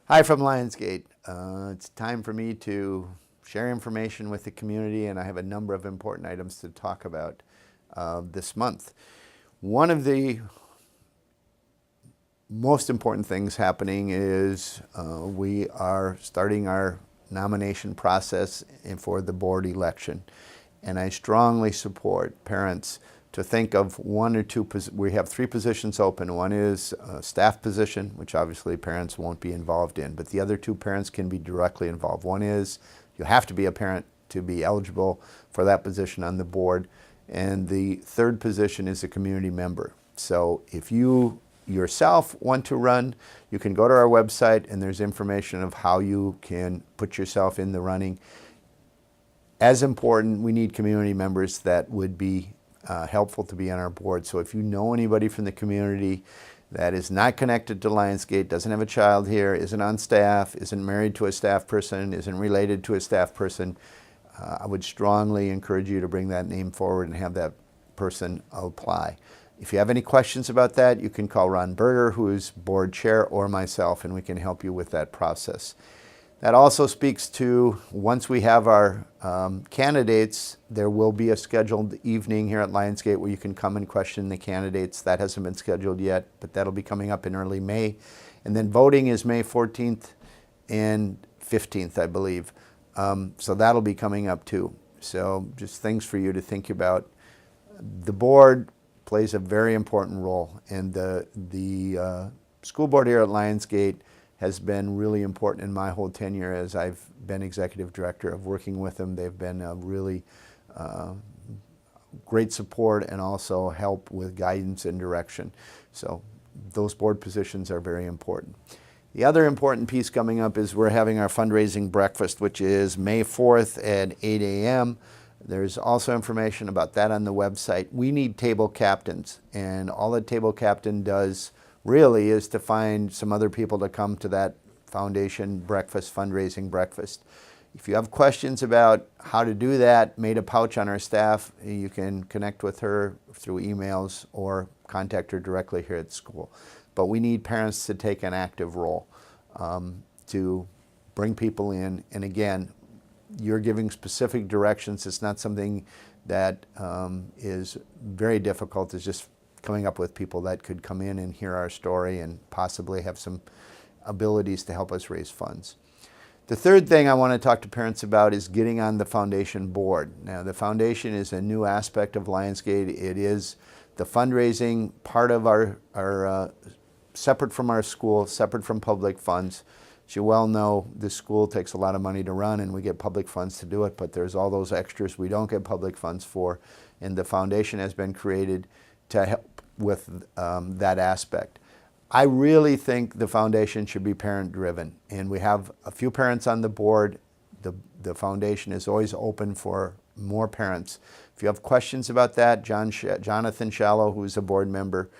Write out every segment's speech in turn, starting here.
Hi from Lionsgate. It's time for me to share information with the community, and I have a number of important items to talk about this month. One of the most important things happening is we are starting our nomination process for the board election, and I strongly support parents to think of one or two. We have three positions open. One is a staff position, which obviously parents won't be involved in, but the other two parents can be directly involved. One is you have to be a parent to be eligible for that position on the board, and the third position is a community member. So if you yourself want to run, you can go to our website and there's information of how you can put yourself in the running. As important, we need community members that would be helpful to be on our board. So if you know anybody from the community that is not connected to Lionsgate, doesn't have a child here, isn't on staff, isn't married to a staff person, isn't related to a staff person, I would strongly encourage you to bring that name forward and have that person apply. If you have any questions about that, you can call Ron Berger, who is board chair, or myself, and we can help you with that process. That also speaks to, once we have our candidates, there will be a scheduled evening here at Lionsgate where you can come and question the candidates. That hasn't been scheduled yet, but that'll be coming up in early May. And then voting is May 14th and 15th, I believe. So that'll be coming up too. So just things for you to think about. The board plays a very important role, and the school board here at Lionsgate has been really important in my whole tenure as I've been executive director of working with them. They've been a really great support and also help with guidance and direction. So those board positions are very important. The other important piece coming up is we're having our fundraising breakfast, which is May 4th at 8 a.m. There's also information about that on the website. We need table captains, and all the table captain does really is to find some other people to come to that foundation breakfast, fundraising breakfast. If you have questions about how to do that, Maida Pouch on our staff, you can connect with her through emails or contact her directly here at school. But we need parents to take an active role to bring people in. And again, you're giving specific directions. It's not something that is very difficult. It's just coming up with people that could come in and hear our story and possibly have some abilities to help us raise funds. The third thing I want to talk to parents about is getting on the foundation board. Now, the foundation is a new aspect of Lionsgate. It is the fundraising part of our separate from our school, separate from public funds. As you well know, this school takes a lot of money to run and we get public funds to do it, but there's all those extras we don't get public funds for, and the foundation has been created to help with that aspect. I really think the foundation should be parent-driven, and we have a few parents on the board. The foundation is always open for more parents. If you have questions about that, Jonathan Shallow, who's a board member,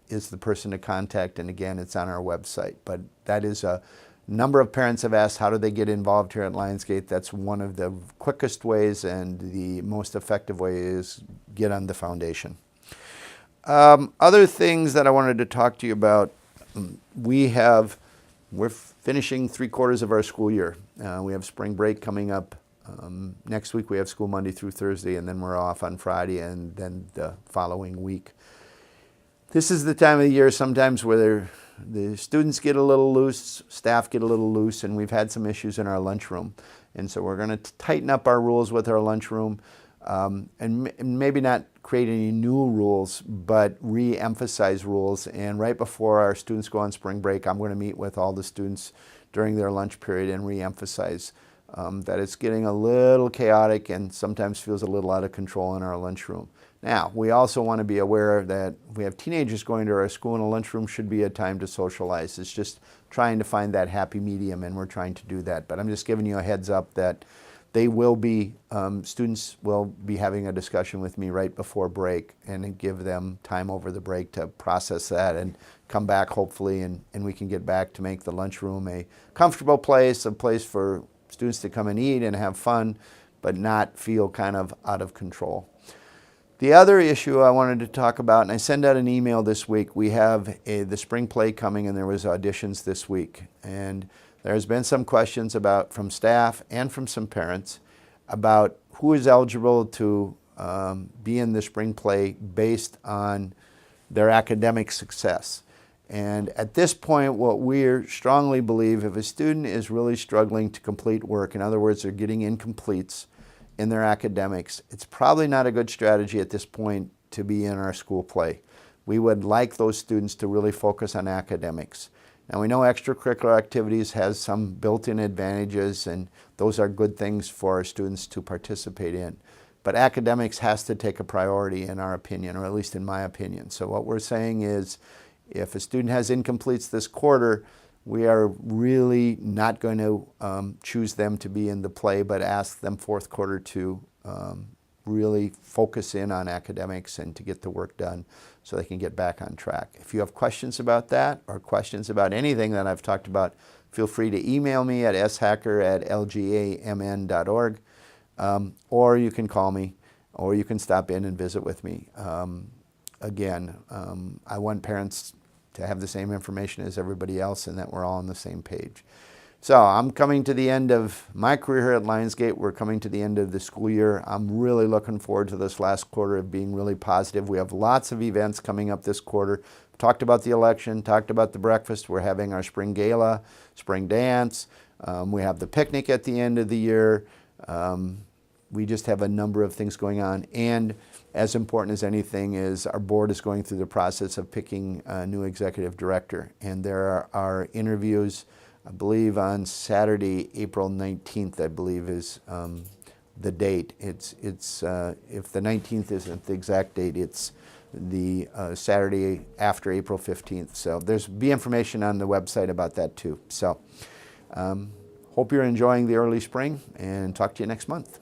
is the person to contact, and again, it's on our website. But that is a number of parents have asked, how do they get involved here at Lionsgate? That's one of the quickest ways, and the most effective way is get on the foundation. Other things that I wanted to talk to you about, we're finishing 3/4 of our school year. We have spring break coming up. Next week we have school Monday through Thursday, and then we're off on Friday and then the following week. This is the time of the year sometimes where the students get a little loose, staff get a little loose, and we've had some issues in our lunchroom. And so we're going to tighten up our rules with our lunchroom. And maybe not create any new rules, but re-emphasize rules. And right before our students go on spring break, I'm going to meet with all the students during their lunch period and re-emphasize that it's getting a little chaotic and sometimes feels a little out of control in our lunchroom. Now, we also want to be aware that we have teenagers going to our school, and a lunchroom should be a time to socialize. It's just trying to find that happy medium, and we're trying to do that. But I'm just giving you a heads up that they will be, students will be having a discussion with me right before break, and give them time over the break to process that and come back hopefully, and we can get back to make the lunchroom a comfortable place, a place for students to come and eat and have fun, but not feel kind of out of control. The other issue I wanted to talk about, and I sent out an email this week, we have the spring play coming and there was auditions this week. And there's been some questions from staff and from some parents about who is eligible to be in the spring play based on their academic success. And at this point, what we strongly believe, if a student is really struggling to complete work, in other words, they're getting incompletes in their academics, it's probably not a good strategy at this point to be in our school play. We would like those students to really focus on academics. Now we know extracurricular activities has some built-in advantages, and those are good things for our students to participate in. But academics has to take a priority in our opinion, or at least in my opinion. So what we're saying is, if a student has incompletes this quarter, we are really not going to choose them to be in the play, but ask them fourth quarter to really focus in on academics and to get the work done so they can get back on track. If you have questions about that or questions about anything that I've talked about, feel free to email me at shacker@lgamn.org, or you can call me, or you can stop in and visit with me. Again, I want parents to have the same information as everybody else and that we're all on the same page. So I'm coming to the end of my career here at Lionsgate. We're coming to the end of the school year. I'm really looking forward to this last quarter of being really positive. We have lots of events coming up this quarter. Talked about the election, talked about the breakfast. We're having our spring gala, spring dance. We have the picnic at the end of the year. We just have a number of things going on. And as important as anything is our board is going through the process of picking a new executive director. And there are interviews, I believe on Saturday, April 19th, I believe is the date. It's if the 19th isn't the exact date, it's the Saturday after April 15th. So there's be information on the website about that too. So hope you're enjoying the early spring, and talk to you next month.